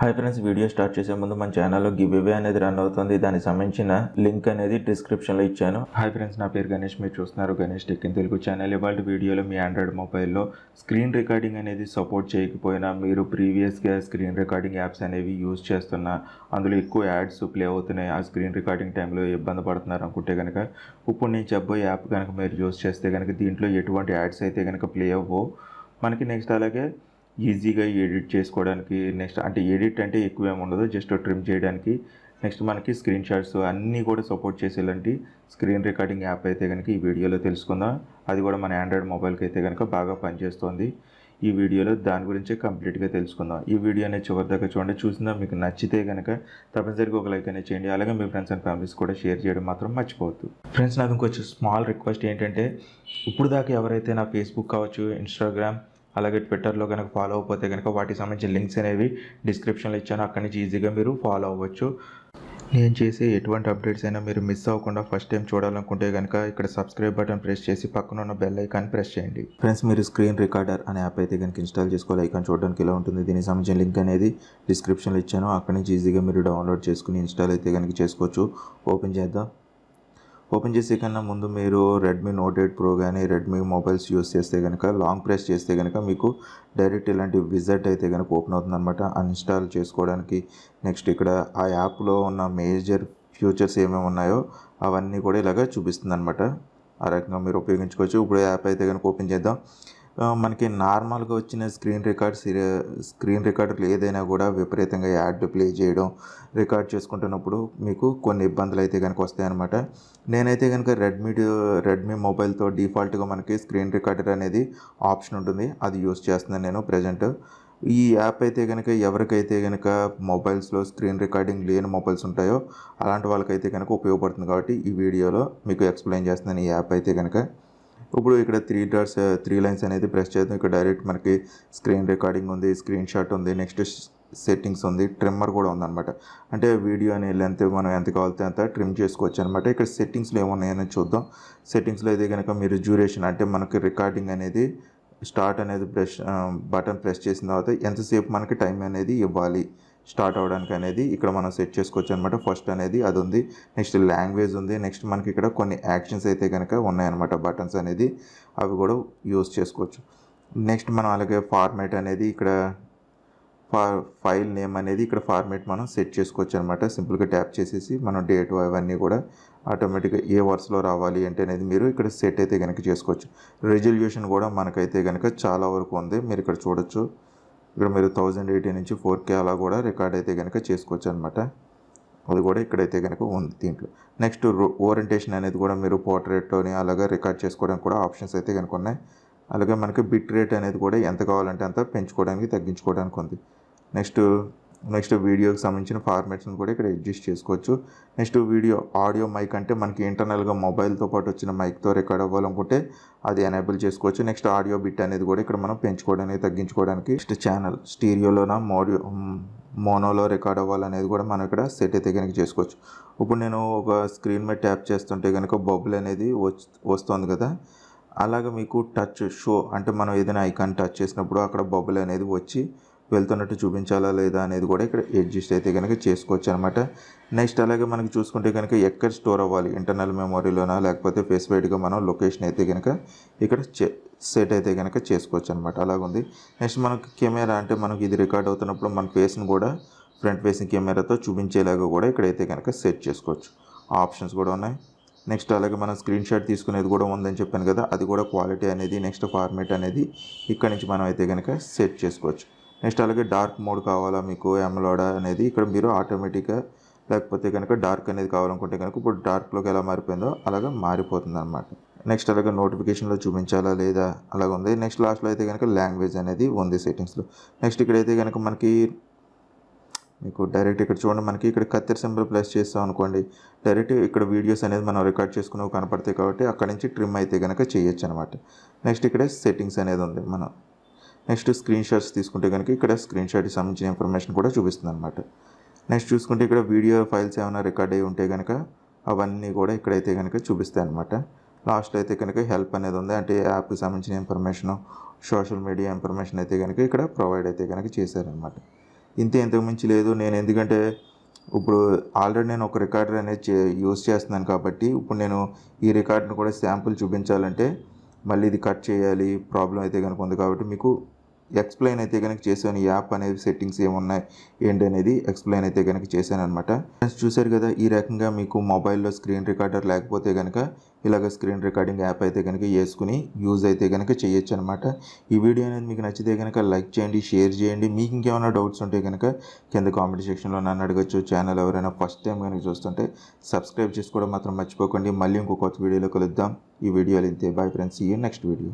Hi friends, video start చేసే ముందు మన ఛానల్లో గివ్వే అనేది రన్ అవుతుంది. దానికి సంబంధించిన లింక్ అనేది డిస్క్రిప్షన్లో ఇచ్చాను. హాయ్ ఫ్రెండ్స్, నా పేరు గణేష్. మీరు చూస్తున్నారు Ganesh tech in Telugu channel. ఇవాళ వీడియోలో మీ ఆండ్రాయిడ్ మొబైల్లో స్క్రీన్ రికార్డింగ్ అనేది సపోర్ట్ చేయకపోయినా, మీరు ప్రీవియస్గా స్క్రీన్ రికార్డింగ్ యాప్స్ అనేవి యూజ్ చేస్తున్నా, అందులో ఎక్కువ యాడ్స్ ప్లే అవుతున్నాయి, ఆ స్క్రీన్ రికార్డింగ్ టైంలో ఇబ్బంది పడుతున్నారు అనుకుంటే కనుక, ఇప్పుడు నేను చెప్పబోయే యాప్ కనుక మీరు యూజ్ చేస్తే కనుక దీంట్లో ఎటువంటి యాడ్స్ అయితే కనుక ప్లే అవ్వవు మనకి. నెక్స్ట్ అలాగే ఈజీగా ఎడిట్ చేసుకోవడానికి, నెక్స్ట్ అంటే ఎడిట్ అంటే ఎక్కువ ఏమి ఉండదు, జస్ట్ ట్రిమ్ చేయడానికి. నెక్స్ట్ మనకి స్క్రీన్ షాట్స్ అన్నీ కూడా సపోర్ట్ చేసేలాంటి స్క్రీన్ రికార్డింగ్ యాప్ అయితే కనుక ఈ వీడియోలో తెలుసుకుందాం. అది కూడా మన ఆండ్రాయిడ్ మొబైల్కి అయితే కనుక బాగా పనిచేస్తుంది. ఈ వీడియోలో దాని గురించి కంప్లీట్గా తెలుసుకుందాం. ఈ వీడియో అనేది చివరి దాకా చూడండి. చూసిందా మీకు నచ్చితే కనుక తప్పనిసరిగా ఒక లైక్ అనేది చేయండి. అలాగే మీ ఫ్రెండ్స్ అండ్ ఫ్యామిలీస్ కూడా షేర్ చేయడం మాత్రం మర్చిపోవద్దు. ఫ్రెండ్స్, నాకు ఇంకొంచెం స్మాల్ రిక్వెస్ట్ ఏంటంటే, ఇప్పుడు దాకా ఎవరైతే నా ఫేస్బుక్ కావచ్చు, ఇన్స్టాగ్రామ్ అలాగే ట్విట్టర్లో కనుక ఫాలో అవ్వకపోతే కనుక వాటికి సంబంధించిన లింక్స్ అనేవి డిస్క్రిప్షన్లో ఇచ్చాను. అక్కడి నుంచి ఈజీగా మీరు ఫాలో అవ్వచ్చు. నేను చేసే ఎటువంటి అప్డేట్స్ అయినా మీరు మిస్ అవ్వకుండా ఫస్ట్ టైం చూడాలనుకుంటే కనుక ఇక్కడ సబ్స్క్రైబ్ బటన్ ప్రెస్ చేసి పక్కన ఉన్న బెల్ ఐకాన్ ప్రెస్ చేయండి. ఫ్రెండ్స్, మీరు స్క్రీన్ రికార్డర్ అనే యాప్ అయితే కనుక ఇన్స్టాల్ చేసుకోవాలి. ఐకాన్ చూడడానికి ఇలా ఉంటుంది. దీనికి సంబంధించిన లింక్ అనేది డిస్క్రిప్షన్లో ఇచ్చాను. అక్కడి నుంచి ఈజీగా మీరు డౌన్లోడ్ చేసుకుని ఇన్స్టాల్ అయితే కనుక చేసుకోవచ్చు. ఓపెన్ చేద్దాం. ఓపెన్ చేసే కన్నా ముందు మీరు రెడ్మీ నోట్ 8 ప్రో కానీ రెడ్మీ మొబైల్స్ యూస్ చేస్తే కనుక లాంగ్ ప్రెస్ చేస్తే కనుక మీకు డైరెక్ట్ ఇలాంటి విజెట్ అయితే కనుక ఓపెన్ అవుతుంది అనమాట అన్ఇన్స్టాల్ చేసుకోవడానికి. నెక్స్ట్ ఇక్కడ ఆ యాప్లో ఉన్న మేజర్ ఫ్యూచర్స్ ఏమేమి ఉన్నాయో అవన్నీ కూడా ఇలాగ చూపిస్తుంది అనమాట. ఆ రకంగా మీరు ఉపయోగించుకోవచ్చు. ఇప్పుడు యాప్ అయితే కనుక ఓపెన్ చేద్దాం. మనకి నార్మల్గా వచ్చిన స్క్రీన్ రికార్డర్లు ఏదైనా కూడా విపరీతంగా యాడ్ ప్లే చేయడం, రికార్డ్ చేసుకుంటున్నప్పుడు మీకు కొన్ని ఇబ్బందులు అయితే కనుక వస్తాయన్నమాట. నేనైతే కనుక రెడ్మీ మొబైల్తో డిఫాల్ట్గా మనకి స్క్రీన్ రికార్డర్ అనేది ఆప్షన్ ఉంటుంది, అది యూస్ చేస్తున్నాను నేను ప్రజెంట్. ఈ యాప్ అయితే కనుక ఎవరికైతే కనుక మొబైల్స్లో స్క్రీన్ రికార్డింగ్ లేని మొబైల్స్ ఉంటాయో అలాంటి వాళ్ళకైతే కనుక ఉపయోగపడుతుంది. కాబట్టి ఈ వీడియోలో మీకు ఎక్స్ప్లెయిన్ చేస్తున్నాను ఈ యాప్ అయితే కనుక. ఇప్పుడు ఇక్కడ 3 లైన్స్ అనేది ప్రెస్ చేద్దాం. ఇక్కడ డైరెక్ట్ మనకి స్క్రీన్ రికార్డింగ్ ఉంది, స్క్రీన్ షాట్ ఉంది, నెక్స్ట్ సెట్టింగ్స్ ఉంది, ట్రిమ్మర్ కూడా ఉందన్నమాట. అంటే వీడియోని లెంత్ మనం ఎంత కావాలితే అంత ట్రిమ్ చేసుకోవచ్చు అనమాట. ఇక్కడ సెట్టింగ్స్లో ఏమున్నాయని చూద్దాం. సెట్టింగ్స్లో అయితే కనుక మీరు డ్యూరేషన్, అంటే మనకి రికార్డింగ్ అనేది స్టార్ట్ అనేది బటన్ ప్రెస్ చేసిన తర్వాత ఎంతసేపు మనకి టైం అనేది ఇవ్వాలి స్టార్ట్ అవ్వడానికి అనేది ఇక్కడ మనం సెట్ చేసుకోవచ్చు అనమాట. ఫస్ట్ అనేది అది ఉంది. నెక్స్ట్ లాంగ్వేజ్ ఉంది. నెక్స్ట్ మనకి ఇక్కడ కొన్ని యాక్షన్స్ అయితే కనుక ఉన్నాయన్నమాట, బటన్స్ అనేది అవి కూడా యూస్ చేసుకోవచ్చు. నెక్స్ట్ మనం అలాగే ఫార్మాట్ అనేది ఇక్కడ ఫైల్ నేమ్ అనేది ఇక్కడ ఫార్మాట్ మనం సెట్ చేసుకోవచ్చు అనమాట. సింపుల్గా ట్యాప్ చేసేసి మనం డేట్ అవన్నీ కూడా ఆటోమేటిక్గా ఏ వర్స్లో రావాలి అంటే అనేది మీరు ఇక్కడ సెట్ అయితే కనుక చేసుకోవచ్చు. రెజల్యూషన్ కూడా మనకైతే కనుక చాలా వరకు ఉంది, మీరు ఇక్కడ చూడొచ్చు. ఇక్కడ మీరు 1080 నుంచి 4K అలా కూడా రికార్డ్ అయితే కనుక చేసుకోవచ్చు అనమాట. అది కూడా ఇక్కడైతే కనుక ఉంది దీంట్లో. నెక్స్ట్ ఓరియంటేషన్ అనేది కూడా మీరు పోర్ట్రేట్లోని అలాగే రికార్డ్ చేసుకోవడానికి కూడా ఆప్షన్స్ అయితే కనుక ఉన్నాయి. అలాగే మనకి బిట్ రేట్ అనేది కూడా ఎంత కావాలంటే అంత పెంచుకోవడానికి తగ్గించుకోవడానికి ఉంది. నెక్స్ట్ వీడియోకి సంబంధించిన ఫార్మాట్స్ని కూడా ఇక్కడ అడ్జస్ట్ చేసుకోవచ్చు. నెక్స్ట్ ఆడియో మైక్, అంటే మనకి ఇంటర్నల్గా మొబైల్తో పాటు వచ్చిన మైక్తో రికార్డ్ అవ్వాలనుకుంటే అది ఎనేబుల్ చేసుకోవచ్చు. నెక్స్ట్ ఆడియో బిట్ అనేది కూడా ఇక్కడ మనం పెంచుకోవడానికి తగ్గించుకోవడానికి. నెక్స్ట్ ఛానల్ స్టీరియోలోన మోనోలో రికార్డ్ అవ్వాలనేది కూడా మనం ఇక్కడ సెట్ అయితే కనుక చేసుకోవచ్చు. ఇప్పుడు నేను ఒక స్క్రీన్ మీద ట్యాప్ చేస్తుంటే కనుక బబుల్ అనేది వస్తుంది కదా, అలాగే మీకు టచ్ షో, అంటే మనం ఏదైనా ఐకాన్ టచ్ చేసినప్పుడు అక్కడ బబుల్ అనేది వచ్చి వెళ్తున్నట్టు చూపించాలా లేదా అనేది కూడా ఇక్కడ అడ్జస్ట్ అయితే కనుక చేసుకోవచ్చు అనమాట. నెక్స్ట్ అలాగే మనకి చూసుకుంటే కనుక ఎక్కడ స్టోర్ అవ్వాలి, ఇంటర్నల్ మెమొరీలోనా లేకపోతే స్పెసిఫైడ్గా మనం లొకేషన్ అయితే కనుక ఇక్కడ సెట్ అయితే కనుక చేసుకోవచ్చు అనమాట. అలాగుంది. నెక్స్ట్ మనకి కెమెరా, అంటే మనకి ఇది రికార్డ్ అవుతున్నప్పుడు మన ఫేస్ని కూడా ఫ్రంట్ ఫేసింగ్ కెమెరాతో చూపించేలాగా కూడా ఇక్కడైతే కనుక సెట్ చేసుకోవచ్చు. ఆప్షన్స్ కూడా ఉన్నాయి. నెక్స్ట్ అలాగే మనం స్క్రీన్ షాట్ తీసుకునేది కూడా ఉందని చెప్పాను కదా, అది కూడా క్వాలిటీ అనేది నెక్స్ట్ ఫార్మేట్ అనేది ఇక్కడ నుంచి మనం అయితే కనుక సెట్ చేసుకోవచ్చు. నెక్స్ట్ అలాగే డార్క్ మోడ్ కావాలా మీకు ఎమ్లోడా అనేది ఇక్కడ మీరు ఆటోమేటిక్గా, లేకపోతే కనుక డార్క్ అనేది కావాలనుకుంటే కనుక ఇప్పుడు డార్క్లోకి ఎలా మారిపోయిందో అలాగా మారిపోతుంది అనమాట. నెక్స్ట్ అలాగే నోటిఫికేషన్లో చూపించాలా లేదా అలాగ ఉంది. నెక్స్ట్ లాస్ట్లో అయితే కనుక లాంగ్వేజ్ అనేది ఉంది సెట్టింగ్స్లో. నెక్స్ట్ ఇక్కడైతే కనుక మనకి మీకు డైరెక్ట్ ఇక్కడ చూడండి, మనకి ఇక్కడ కత్తెర సింబల్ ప్రెస్ చేస్తాం అనుకోండి, డైరెక్ట్ ఇక్కడ వీడియోస్ అనేది మనం రికార్డ్ చేసుకునేవి కనపడతాయి కాబట్టి అక్కడ నుంచి ట్రిమ్ అయితే కనుక చేయొచ్చు అనమాట. నెక్స్ట్ ఇక్కడ సెట్టింగ్స్ అనేది ఉంది మనం. నెక్స్ట్ స్క్రీన్ షాట్స్ తీసుకుంటే కనుక ఇక్కడ స్క్రీన్ షాట్కి సంబంధించిన ఇన్ఫర్మేషన్ కూడా చూపిస్తుంది అనమాట. నెక్స్ట్ చూసుకుంటే ఇక్కడ వీడియో ఫైల్స్ ఏమైనా రికార్డ్ అయ్యి ఉంటే కనుక అవన్నీ కూడా ఇక్కడైతే కనుక చూపిస్తాయి అనమాట. లాస్ట్ అయితే కనుక హెల్ప్ అనేది ఉంది, అంటే యాప్కి సంబంధించిన ఇన్ఫర్మేషన్, సోషల్ మీడియా ఇన్ఫర్మేషన్ అయితే కనుక ఇక్కడ ప్రొవైడ్ అయితే కనుక చేశారనమాట. ఇంతే, ఇంతకు మించి లేదు. నేను ఎందుకంటే ఇప్పుడు ఆల్రెడీ నేను ఒక రికార్డర్ అనేది యూస్ చేస్తున్నాను కాబట్టి ఇప్పుడు నేను ఈ రికార్డర్ని కూడా శాంపుల్ చూపించాలంటే మళ్ళీ ఇది కట్ చేయాలి, ప్రాబ్లం అయితే కనుక ఉంది. కాబట్టి మీకు ఎక్స్ప్లెయిన్ అయితే కనుక చేశాను. ఈ యాప్ అనేది సెట్టింగ్స్ ఏమున్నాయి ఏంటి అనేది ఎక్స్ప్లెయిన్ అయితే కనుక చేశాను అనమాట. చూశారు కదా, ఈ రకంగా మీకు మొబైల్లో స్క్రీన్ రికార్డర్ లేకపోతే కనుక ఇలాగ స్క్రీన్ రికార్డింగ్ యాప్ అయితే కనుక వేసుకుని యూజ్ అయితే కనుక చేయొచ్చు అనమాట. ఈ వీడియో అనేది మీకు నచ్చితే కనుక లైక్ చేయండి, షేర్ చేయండి. మీకు ఇంకేమైనా డౌట్స్ ఉంటే కనుక కింద కామెంట్ సెక్షన్లో నన్ను అడగచ్చు. ఛానల్ ఎవరైనా ఫస్ట్ టైం కనుక చూస్తుంటే సబ్స్క్రైబ్ చేసుకోవడం మాత్రం మర్చిపోకండి. మళ్ళీ ఇంకో కొత్త వీడియోలో కలుద్దాం. ఈ వీడియోలు ఇంతే. Bye friends, see you next video.